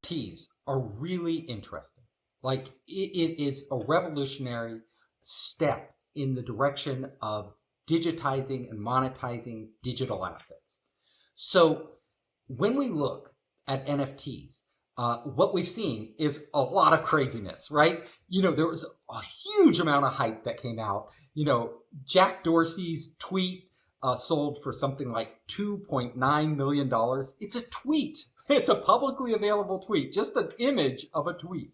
NFTs are really interesting. Like it is a revolutionary step in the direction of digitizing and monetizing digital assets. So when we look at NFTs, what we've seen is a lot of craziness, right? There was a huge amount of hype that came out. Jack Dorsey's tweet sold for something like $2.9 million. It's a tweet. It's a publicly available tweet, just an image of a tweet.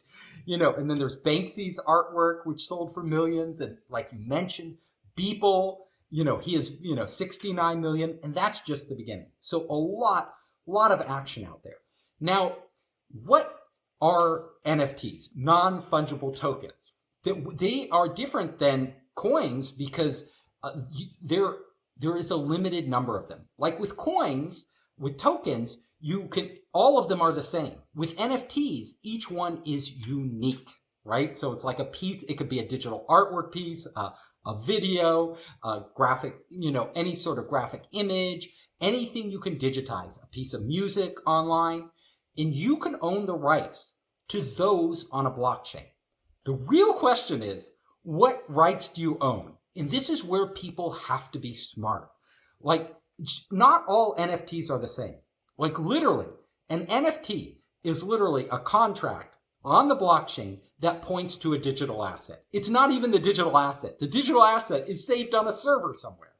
And then there's Banksy's artwork, which sold for millions. And like you mentioned, Beeple, he is, 69 million. And that's just the beginning. So a lot of action out there. Now, what are NFTs? Non-fungible tokens. They are different than coins because there is a limited number of them. Like with coins, with tokens, all of them are the same. With NFTs, each one is unique, right? So it's like a piece. It could be a digital artwork piece, a video, a graphic, any sort of graphic image, anything you can digitize, a piece of music online, and you can own the rights to those on a blockchain. The real question is, what rights do you own? And this is where people have to be smart. Like, not all NFTs are the same. Like literally, an NFT is literally a contract on the blockchain that points to a digital asset. It's not even the digital asset. The digital asset is saved on a server somewhere.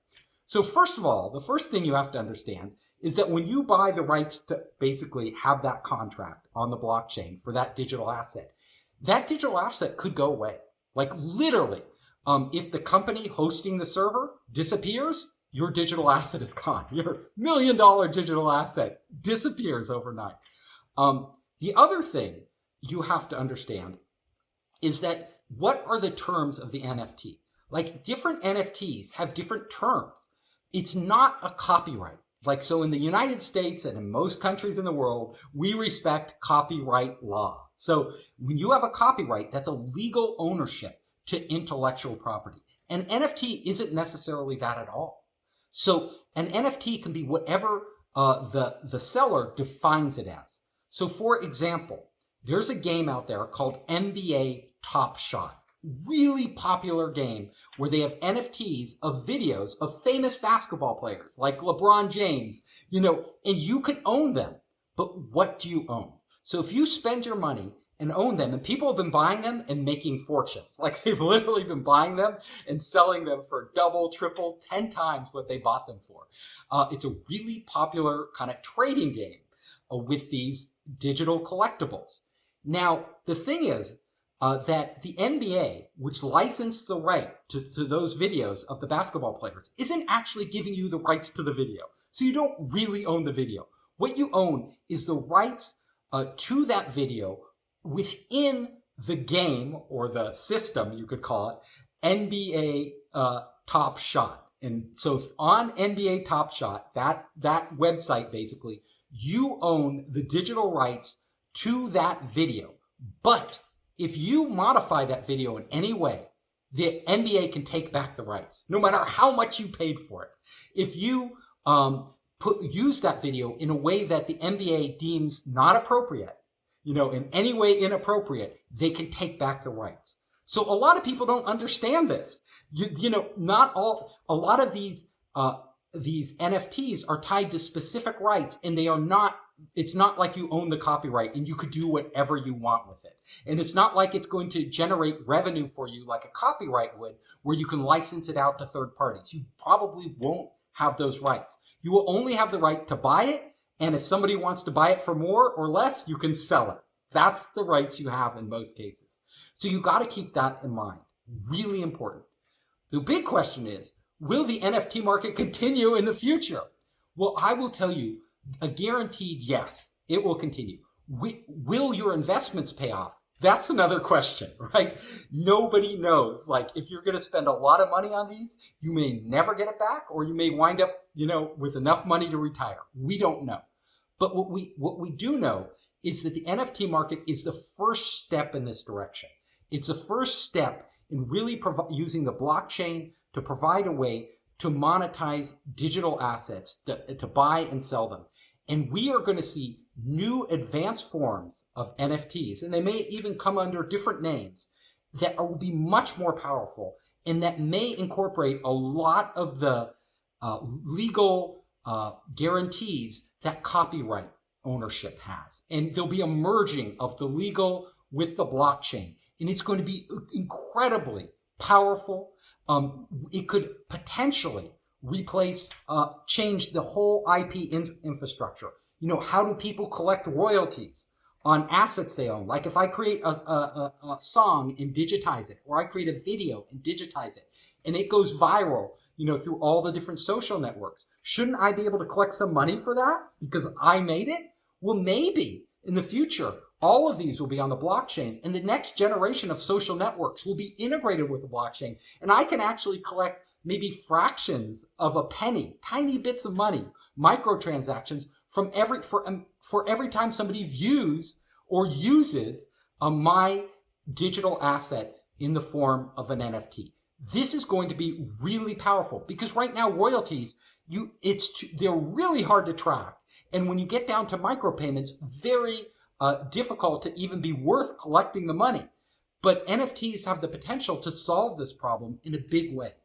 So first of all, the first thing you have to understand is that when you buy the rights to basically have that contract on the blockchain for that digital asset could go away. Like literally, if the company hosting the server disappears, your digital asset is gone. Your $1 million digital asset disappears overnight. The other thing you have to understand is that what are the terms of the NFT? Like different NFTs have different terms. It's not a copyright. Like, so in the United States and in most countries in the world, we respect copyright law. So when you have a copyright, that's a legal ownership to intellectual property. An NFT isn't necessarily that at all. So an NFT can be whatever the seller defines it as. So for example, there's a game out there called NBA Top Shot. Really popular game where they have NFTs of videos of famous basketball players like LeBron James, and you can own them. But what do you own? So if you spend your money and own them, and people have been buying them and making fortunes. Like they've literally been buying them and selling them for double, triple, 10 times what they bought them for. It's a really popular kind of trading game with these digital collectibles. Now, the thing is that the NBA, which licensed the right to those videos of the basketball players, isn't actually giving you the rights to the video. So you don't really own the video. What you own is the rights to that video within the game or the system, you could call it, NBA Top Shot. And so on NBA Top Shot, that website basically, you own the digital rights to that video. But if you modify that video in any way, the NBA can take back the rights, no matter how much you paid for it. If you use that video in a way that the NBA deems not appropriate, in any way inappropriate, they can take back the rights. So a lot of people don't understand this. A lot of these NFTs are tied to specific rights, and it's not like you own the copyright and you could do whatever you want with it. And it's not like it's going to generate revenue for you like a copyright would, where you can license it out to third parties. You probably won't have those rights. You will only have the right to buy it. And if somebody wants to buy it for more or less, you can sell it. That's the rights you have in most cases. So you got to keep that in mind. Really important. The big question is, will the NFT market continue in the future? Well, I will tell you a guaranteed yes, it will continue. Will your investments pay off? That's another question, right? Nobody knows. Like, if you're going to spend a lot of money on these, you may never get it back, or you may wind up, with enough money to retire. We don't know. But what we do know is that the NFT market is the first step in this direction. It's the first step in really using the blockchain to provide a way to monetize digital assets, to buy and sell them. And we are going to see new advanced forms of NFTs, and they may even come under different names, that will be much more powerful and that may incorporate a lot of the legal guarantees that copyright ownership has. And there'll be a merging of the legal with the blockchain. And it's going to be incredibly powerful. It could potentially replace, change the whole IP infrastructure. You know, how do people collect royalties on assets they own? Like if I create a song and digitize it, or I create a video and digitize it, and it goes viral, you know, through all the different social networks. Shouldn't I be able to collect some money for that because I made it? Well, maybe in the future, all of these will be on the blockchain, and the next generation of social networks will be integrated with the blockchain. And I can actually collect maybe fractions of a penny, tiny bits of money, microtransactions from for every time somebody views or uses my digital asset in the form of an NFT. This is going to be really powerful because right now royalties, they're really hard to track. And when you get down to micropayments, very difficult to even be worth collecting the money. But NFTs have the potential to solve this problem in a big way.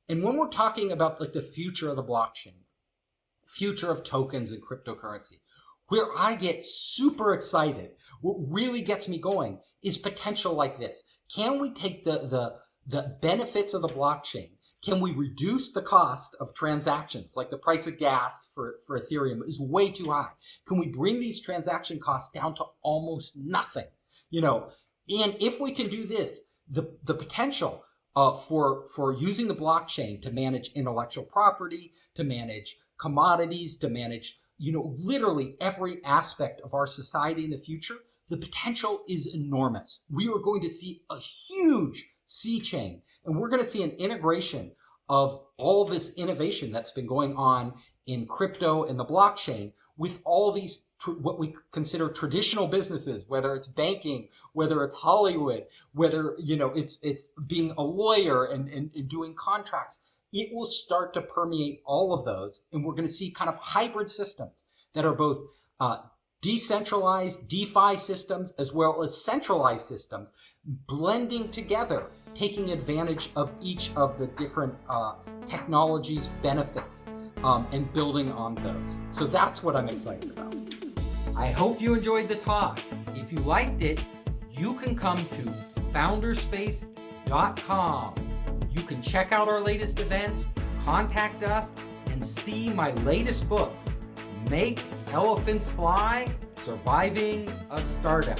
And when we're talking about like the future of the blockchain, future of tokens and cryptocurrency, where I get super excited, what really gets me going is potential like this. Can we take the benefits of the blockchain? Can we reduce the cost of transactions? Like the price of gas for Ethereum is way too high. Can we bring these transaction costs down to almost nothing? You know, and if we can do this, the potential for using the blockchain to manage intellectual property, to manage commodities, to manage, you know, literally every aspect of our society in the future, the potential is enormous. We are going to see a huge sea change, and we're going to see an integration of all this innovation that's been going on in crypto and the blockchain with all these what we consider traditional businesses, whether it's banking, whether it's Hollywood, whether, you know, it's being a lawyer and doing contracts. It will start to permeate all of those, and we're going to see kind of hybrid systems that are both decentralized DeFi systems as well as centralized systems blending together, taking advantage of each of the different technologies' benefits and building on those. So that's what I'm excited about. I hope you enjoyed the talk. If you liked it, you can come to founderspace.com. You can check out our latest events, contact us, and see my latest books, Make Elephants Fly, Surviving a Startup,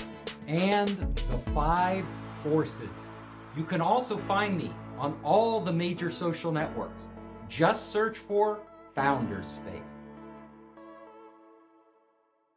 and The 5 Forces. You can also find me on all the major social networks. Just search for Founderspace.